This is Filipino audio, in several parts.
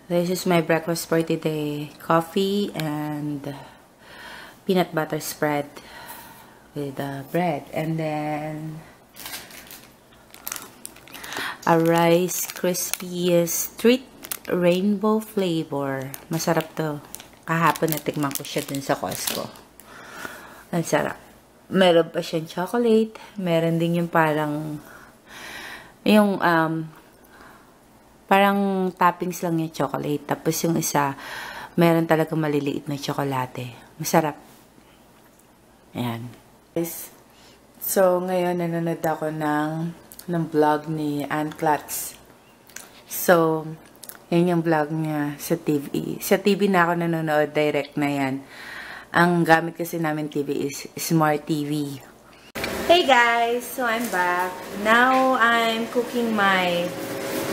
This is my breakfast for today. Coffee and peanut butter spread with bread. And then a Rice Krispies Treat Rainbow Flavor. Masarap to. Kahapon natikman ko siya dun sa Costco. Ang sarap. Meron pa siyang chocolate. Meron din yung parang parang toppings lang yung chocolate. Tapos yung isa, meron talaga maliliit na tsokolate. Masarap. Ayan. So, ngayon nanonood ako ng vlog ni Aunt Klutz. So, yan yung vlog niya sa TV. Sa TV na ako nanonood, direct na yan. Ang gamit kasi namin TV is Smart TV. Hey guys! So, I'm back. Now, I'm cooking my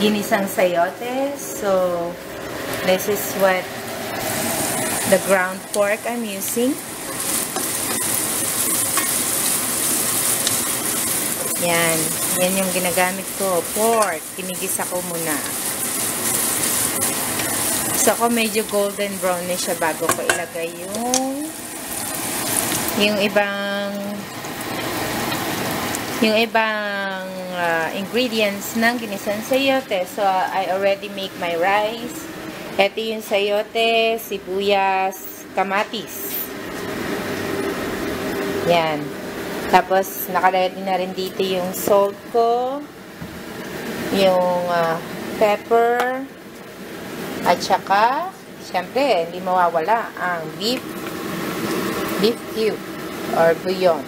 ginisang sayote. So, this is what the ground pork I'm using. Yan. Yan yung ginagamit ko. Pork. Kinigisa ko muna. So, ako medyo golden brown na siya bago ko ilagay yung ibang ingredients ng ginisang sayote. So, I already make my rice. Ito yung sayote, sibuyas, kamatis. Yan. Tapos, nakalagay na rin dito yung salt ko, yung pepper, at saka, syempre, hindi mawawala ang beef cube or bouillon.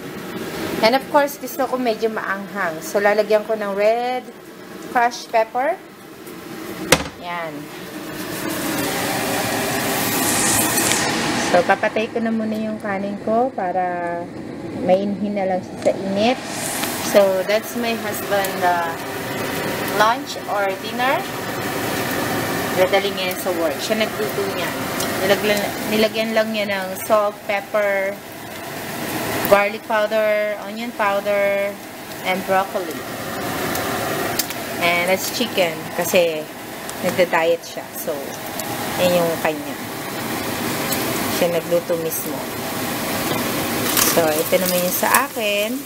And of course, gusto ko medyo maanghang. So, lalagyan ko ng red crushed pepper. Yan. So, papatay ko na muna yung kanin ko para mainhin na lang siya sa init. So, that's my husband lunch or dinner. Dadaling niya sa work. Siya nagluto niya. Nilagyan lang niya ng salt, pepper, garlic powder, onion powder, and broccoli. And that's chicken kasi nagda-diet siya. So, yan yung kanya. Siya nagluto mismo. So, ito naman yung sa akin.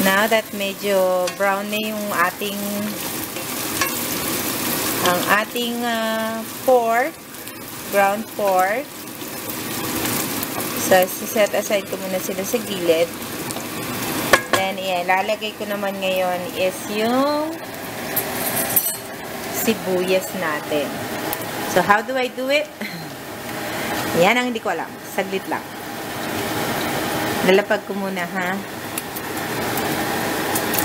Now that medyo brown na yung ating pork, ground pork. So, set aside ko muna sila sa gilid. Then, ilalagay ko naman ngayon is yung sibuyas natin. So, how do I do it? Yan ang hindi ko alam. Saglit lang. Lalapag ko muna, ha?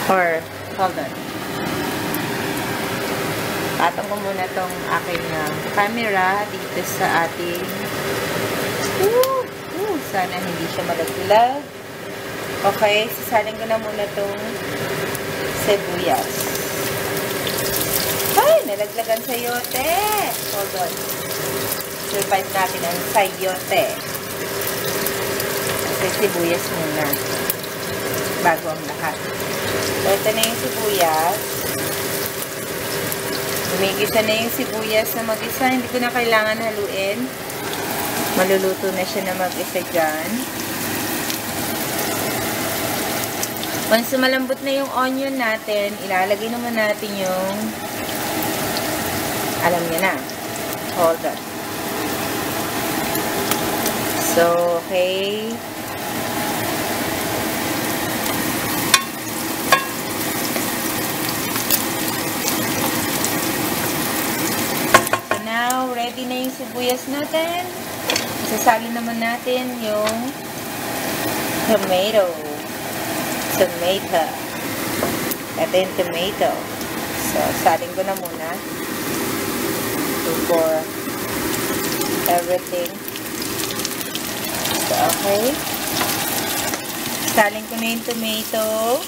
Or, hold on. Patong ko muna tong aking camera dito sa ating sana hindi siya malaglag. Okay, sasalin ko na muna tong sibuyas. Ay, nalaglagan sayote. Hold on. Survive natin ang sayote. Kasi sibuyas muna bago ang lahat. So, ito na yung sibuyas. Umigisa na yung sibuyas na mag-isa. Hindi ko na kailangan haluin. Maluluto na siya na mag-isa dyan. Once malambot na yung onion natin, ilalagay naman natin yung alam niya na. Hold on. So, okay. Now, ready na yung sibuyas natin. Sasalin naman natin yung tomato. Ito yung tomato. So, salin ko na muna before everything. So, okay. Salin ko na yung tomato.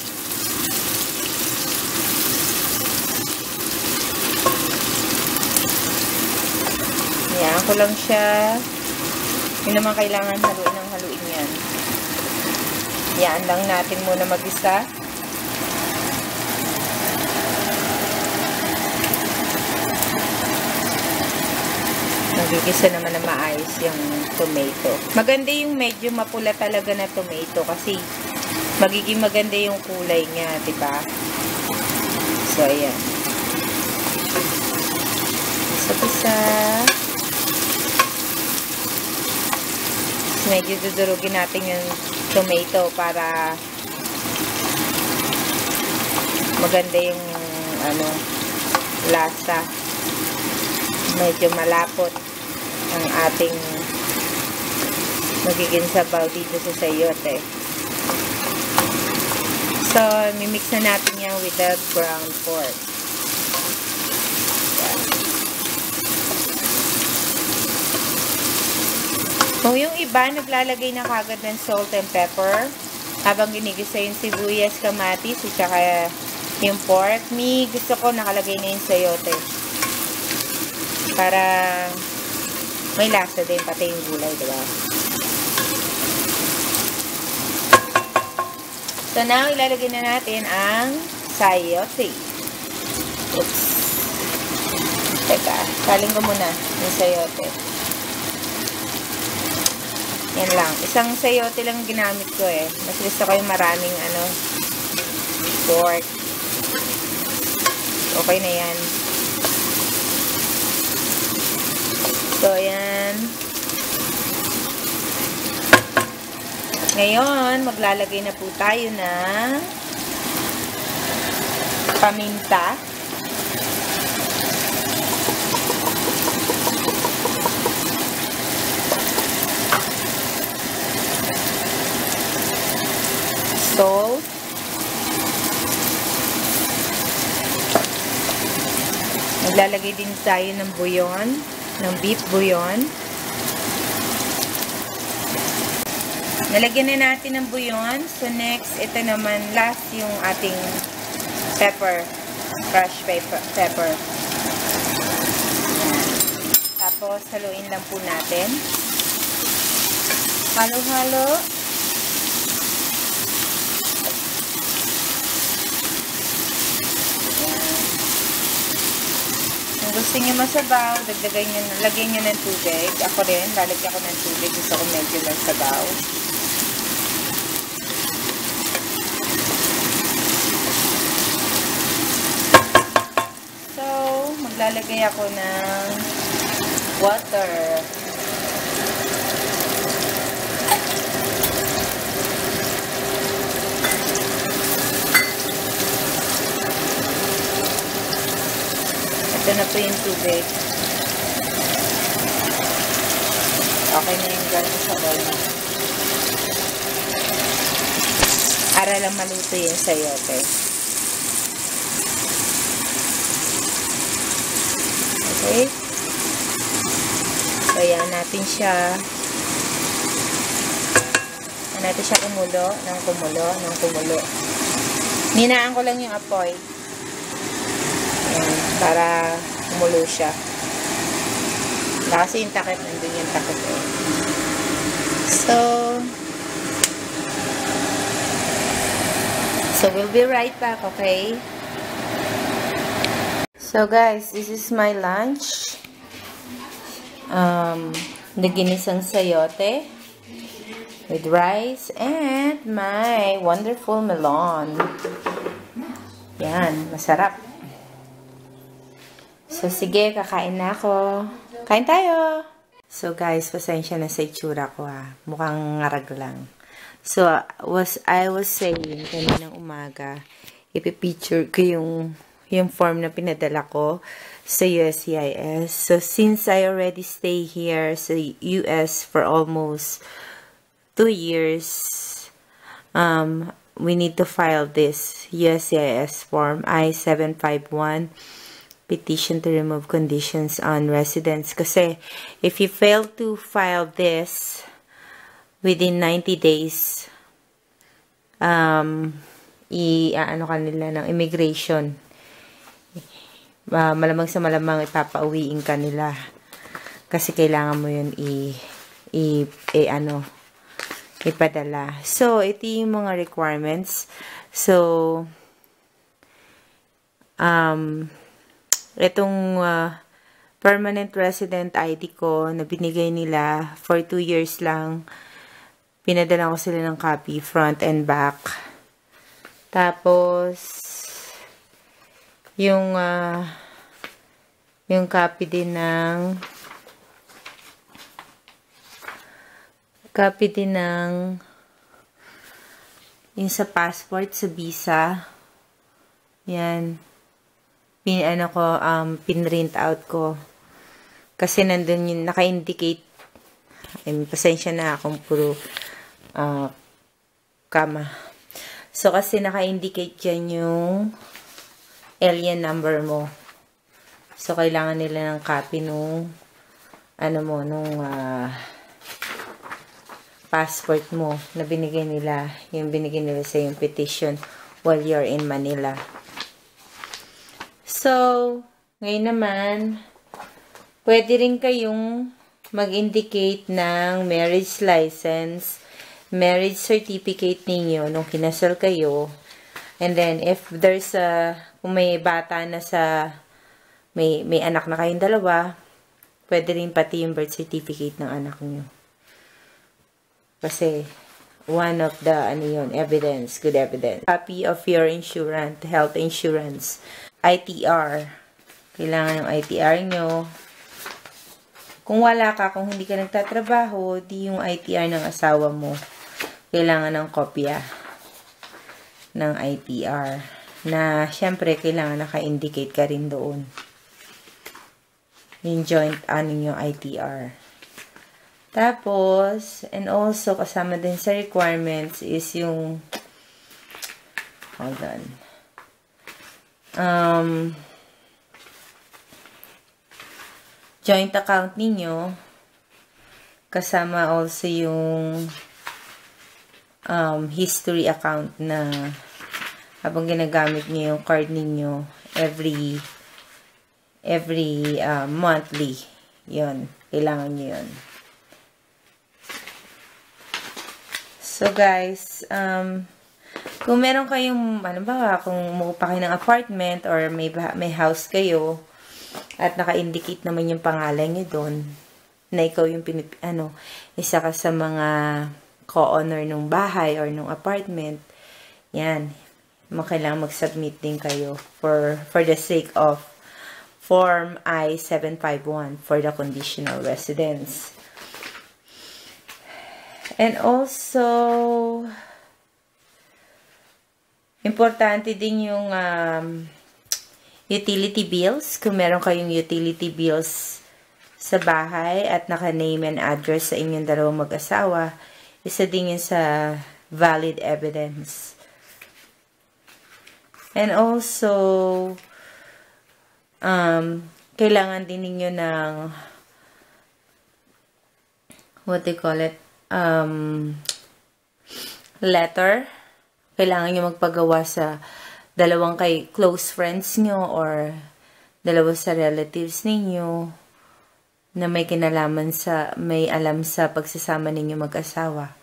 Yan ko lang siya. Hindi naman kailangan haluin ng haluin yan. Yan lang natin muna mag-isa. Magigisa naman na maayos yung tomato. Maganda yung medyo mapula talaga na tomato kasi magiging maganda yung kulay niya, diba? So, ayan. Isa-isa. Medyo dudurugin natin yung tomato para maganda yung lasa. Medyo malapot ang ating magiging sabaw dito sa sayote. So, mimix na natin yan with the ground pork. Kung yung iba, naglalagay na kagad ng salt and pepper habang ginigisa yung sibuyas, kamatis, at saka yung pork. Gusto ko nakalagay na yung sayote. Para may lasa din, pati yung gulay, diba? So now, ilalagay na natin ang sayote. Oops. Teka, saling ko muna yung sayote. Yan lang. Isang sayote lang ginamit ko eh. Mas gusto ko yung maraming pork. Okay na yan. So, yan. Ngayon, maglalagay na po tayo ng paminta. Salt. Maglalagay din tayo ng buyon, ng beef buyon. Nalagyan na natin ng buyon. So, next, ito naman, last yung ating pepper. Crushed pepper. Tapos, haluin lang po natin. Halo-halo. Kung gusto niyo masabaw, lagyan niyo ng tubig. Ako rin, lalagyan ko ng tubig. Gusto ko medyo masabaw. So, maglalagay ako ng water. Ito na po yung tubig. Okay na yung gano'n sa bowl. Para lang maluto yung sayote. Okay. So, yan natin siya. Yan natin siya kumulo. Ninaan ko lang yung apoy. Ayan, para kumulo siya. Kasi yung takip, nandun yung takip eh. So we'll be right back, okay? So guys, this is my lunch. The ginisang sayote with rice and my wonderful melon. Yan, masarap. So sige, kakain na ako. Kain tayo! So guys, pasensya na sa itsura ko ha. Mukhang ngarag lang. So, I was saying kaninang umaga, ipipicture ko yung form na pinadala ko sa USCIS. So, since I already stay here sa US for almost 2 years, we need to file this USCIS form I-751 petition to remove conditions on residence. Kasi, if you fail to file this within 90 days, ano kanila ng immigration. Malamang sa malamang ipapauwiin ka nila. Kasi kailangan mo yun ipadala. So, ito yung mga requirements. So, itong permanent resident ID ko na binigay nila for 2 years lang. Pinadala ko sila ng copy, front and back. Tapos, yung copy din ng yung sa passport, sa visa. Yan. Pinrint out ko. Kasi nandun yung naka-indicate. Pasensya na akong puro kama. So, kasi naka-indicate dyan yung alien number mo. So, kailangan nila ng copy nung passport mo na binigay nila. Yung binigay nila sa yung petition while you're in Manila. So, ngayon naman, pwede rin kayong mag-indicate ng marriage license, marriage certificate ninyo nung kinasal kayo. And then, if there's kung may bata na may anak na kayong dalawa, pwede rin pati yung birth certificate ng anak nyo. Kasi, one of the, evidence, good evidence. Copy of your insurance, health insurance, ITR. Kailangan yung ITR nyo. Kung wala ka, kung hindi ka nagtatrabaho, di yung ITR ng asawa mo. Kailangan ng kopya ng ITR. Na, syempre, kailangan naka-indicate ka rin doon. Yung joint, yung ITR. Tapos, and also, kasama din sa requirements is yung, hold on, joint account ninyo, kasama also yung history account na habang ginagamit niyo yung card ninyo every monthly. Yun, kailangan nyo yun. So, guys, kung meron kayong, kung umuupa kayo ng apartment or may house kayo at naka-indicate naman yung pangalan nyo doon na ikaw yung isa ka sa mga co-owner ng bahay or ng apartment, yan, kailangan mag-submit din kayo for the sake of Form I-751 for the conditional residence. And also, importante din yung utility bills. Kung meron kayong utility bills sa bahay at naka-name and address sa inyong dalawang mag-asawa, isa din yun sa valid evidence. And also, kailangan din ninyo ng what they call it, letter. Kailangan nyo magpagawa sa dalawang close friends nyo or dalawa sa relatives ninyo na may kinalaman may alam sa pagsasama ninyo mag-asawa.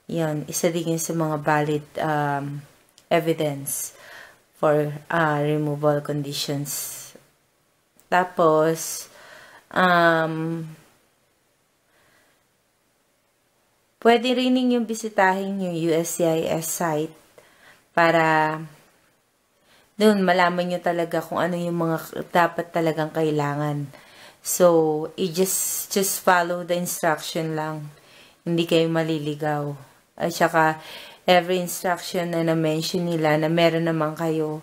Yan, isa din yun sa mga valid evidence for removal conditions. Tapos, pwede rin ninyong bisitahin yung USCIS site para doon malaman nyo talaga kung ano yung mga dapat talagang kailangan. So, just follow the instruction lang. Hindi kayo maliligaw. At saka, every instruction na na-mention nila na meron naman kayo,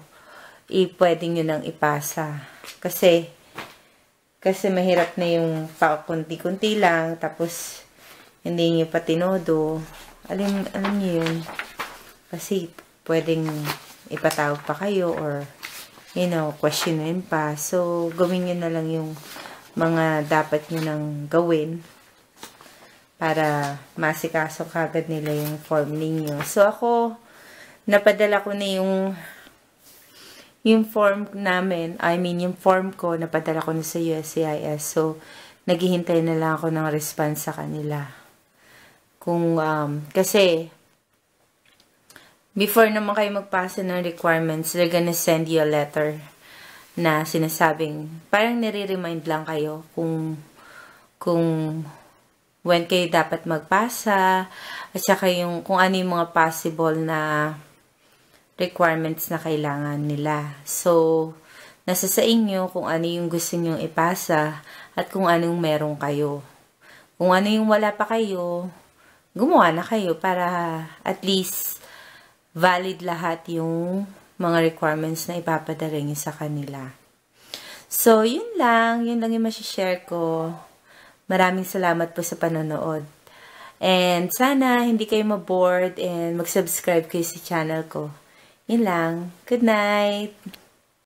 pwede nyo nang ipasa. Kasi mahirap na yung kunti-kunti lang, tapos hindi nyo pa tinodo. Alam nyo yun. Kasi pwedeng ipatawag pa kayo or, questionin pa. So, gawin nyo na lang yung mga dapat nyo nang gawin para masikaso kagad nila yung form ninyo. So, ako, napadala ko na yung form namin, yung form ko, napadala ko na sa USCIS. So, naghihintay na lang ako ng response sa kanila. Kasi, before naman kayo magpasa ng requirements, they're gonna send you a letter na sinasabing, parang nire-remind lang kayo kung when kayo dapat magpasa, at saka kung ano yung mga possible na requirements na kailangan nila. So, nasa sa inyo kung ano yung gusto nyong ipasa at kung anong meron kayo. Kung ano yung wala pa kayo, gumawa na kayo para at least valid lahat yung mga requirements na ipapadala nyo sa kanila. So, yun lang yung masishare ko. Maraming salamat po sa panonood. And sana hindi kayo ma-bored and mag-subscribe kayo sa channel ko. Yun lang. Good night!